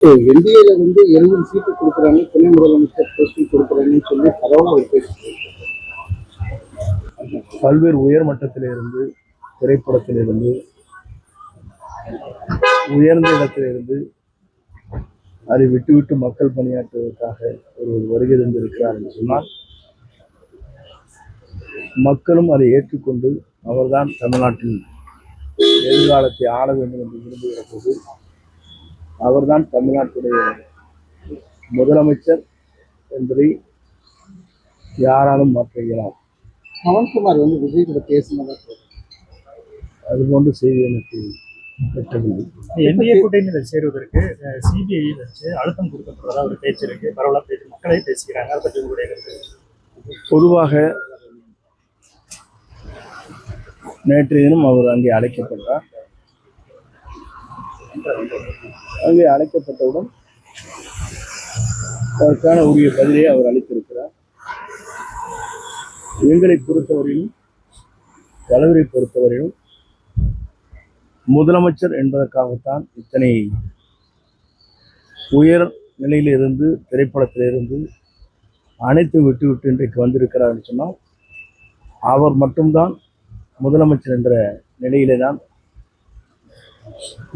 என்டிஏல 70 சீட்டு கொடுக்குறாங்க, துணை முதலமைச்சர் போஸ்டிங் கொடுக்குறாங்கன்னு சொல்லி பரவாயில்ல ஒரு பேச்சு. பல்வேறு உயர்மட்டத்திலிருந்து, திரைப்படத்திலிருந்து, உயர்ந்த இடத்திலிருந்து அதை விட்டுவிட்டு மக்கள் பணியாற்றுவதற்காக ஒரு வருகை தந்திருக்கிறார் என்று சொன்னால், மக்களும் அதை ஏற்றுக்கொண்டு அவர்தான் தமிழ்நாட்டின் எதிர்காலத்தை ஆள வேண்டும் என்று விரும்புகிற போது அவர்தான் தமிழ்நாட்டுடைய முதலமைச்சர் என்பதை யாராலும் மாற்ற இயலாது. பவன்குமார் விஜய் கூட பேசினதா அதுபோன்ற செய்தி எனக்கு பெற்றவில்லை. என்டிஏ கூட்டணியில் சேருவதற்கு சிபிஐ வச்சு அழுத்தம் கொடுக்கப்படுறதா ஒரு பேச்சு இருக்கு, பரவலாக பேச்சு மக்களே பேசிக்கிறாங்க. அதை பற்றி உங்களுடைய பொதுவாக நேற்றைய தினம் அவர் அங்கே அழைக்கப்பட்டார். அங்கே அழைக்கப்பட்டவுடன் அதற்கான உரிய பதிலை அவர் அளித்திருக்கிறார். எங்களை பொறுத்தவரையிலும், தலைவரை பொறுத்தவரையிலும் முதலமைச்சர் என்பதற்காகத்தான் இத்தனை உயர் நிலையிலிருந்து, திரைப்படத்திலிருந்து அனைத்தும் விட்டுவிட்டு இன்றைக்கு வந்திருக்கிறார் என்று சொன்னால், அவர் மட்டும்தான் முதலமைச்சர் என்ற நிலையிலே தான்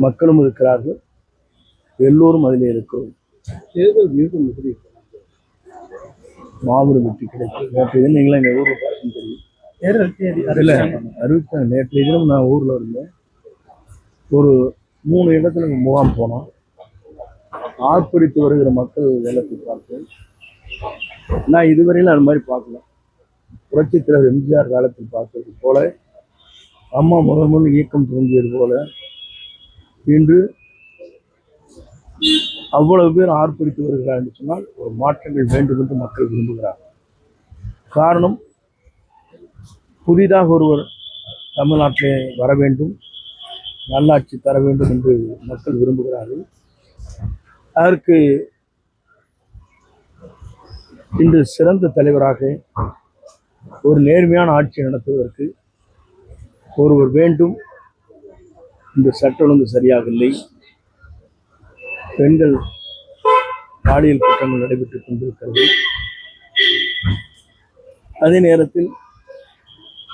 மக்களும் இருக்கிறார்கள், எல்லோரும் அதிலே இருக்கிறோம். தேர்தல் மீண்டும் எப்படி மாபெரும் வெற்றி கிடைக்கும். நேற்றைய தினம் நீங்களாம் எங்கள் ஊரில் பார்த்து தெரியும். தேர்தல் தேதி அதில் அறிவித்தாங்க. நேற்றைய தினம் நான் ஊரில் இருந்தேன். ஒரு 3 இடத்துல முகாம் போனோம். ஆர்ப்பரித்து வருகிற மக்கள் வெள்ளத்தை பார்த்தேன். நான் இதுவரையிலும் அது மாதிரி பார்க்கல. புரட்சித் தலைவர் எம்ஜிஆர் காலத்தில் பார்த்தது போல, அம்மா முதல் இயக்கம் தோன்றியது போல இன்று அவ்வளவு பேர் ஆர்ப்பரித்து வருகிறார் என்று சொன்னால், ஒரு மாற்றங்கள் வேண்டும் என்று மக்கள் விரும்புகிறார். காரணம், புதிதாக ஒருவர் தமிழ்நாட்டிலே வர வேண்டும், நல்லாட்சி தர வேண்டும் என்று மக்கள் விரும்புகிறார்கள். அதற்கு இன்று சிறந்த தலைவராக, ஒரு நேர்மையான ஆட்சி நடத்துவதற்கு ஒருவர் வேண்டும். இந்த சட்ட ஒழுங்கு சரியாக இல்லை, பெண்கள் பாலியல் குற்றங்கள் நடைபெற்றுக் கொண்டிருக்கிறது. அதே நேரத்தில்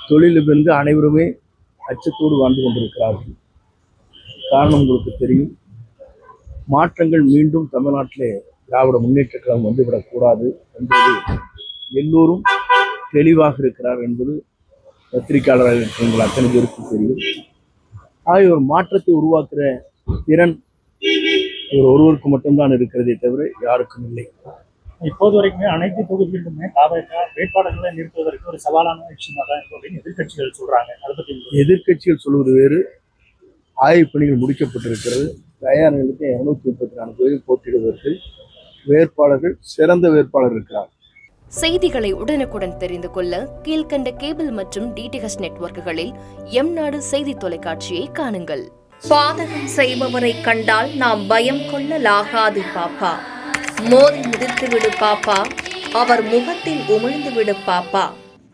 தொழிலிருந்து அனைவருமே அச்சத்தோடு வாழ்ந்து கொண்டிருக்கிறார்கள். காரணம் உங்களுக்கு தெரியும். மாற்றங்கள் மீண்டும் தமிழ்நாட்டிலே திராவிட முன்னேற்ற கழகம் வந்துவிடக்கூடாது என்பது எல்லோரும் தெளிவாக இருக்கிறார் என்பது பத்திரிகையாளராக இருக்கிறவர்கள் அத்தனை பேருக்கு தெரியும். ஆகிய ஒரு மாற்றத்தை உருவாக்குற திறன் ஒருவருக்கு மட்டும்தான் இருக்கிறதே தவிர யாருக்கும் இல்லை. இப்போது வரைக்குமே அனைத்து தொகுதிகளிலுமே வேட்பாளர்களை நிறுத்துவதற்கு ஒரு சவாலான விஷயமா தான் அப்படின்னு எதிர்கட்சிகள் சொல்றாங்க. அதை பற்றி எதிர்கட்சிகள் சொல்வது வேறு. ஆய்வு பணிகள் முடிக்கப்பட்டிருக்கிறது. தயார் நிலைக்கு 234 பேரில் போட்டியிடுவதற்கு வேட்பாளர்கள், சிறந்த வேட்பாளர் இருக்கிறார். செய்திகளை உடனுக்குடன் தெரிந்து கொள்ள கீழ்கண்ட கேபிள் மற்றும் டிடிஹெச் நெட்வொர்க்குகளில் எம்நாடு செய்தி தொலைக்காட்சியை காணுங்கள். பாதகம் செய்பவரை கண்டால் நாம் பயம் கொள்ளலாகாது பாப்பா. மோதி மிதித்து விடு பாப்பா, அவர் முகத்தில் உமிழ்ந்து விடு பாப்பா.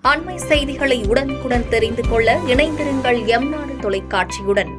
அண்மை செய்திகளை உடனுக்குடன் தெரிந்து கொள்ள இணைந்திருங்கள் எம்நாடு தொலைக்காட்சியுடன்.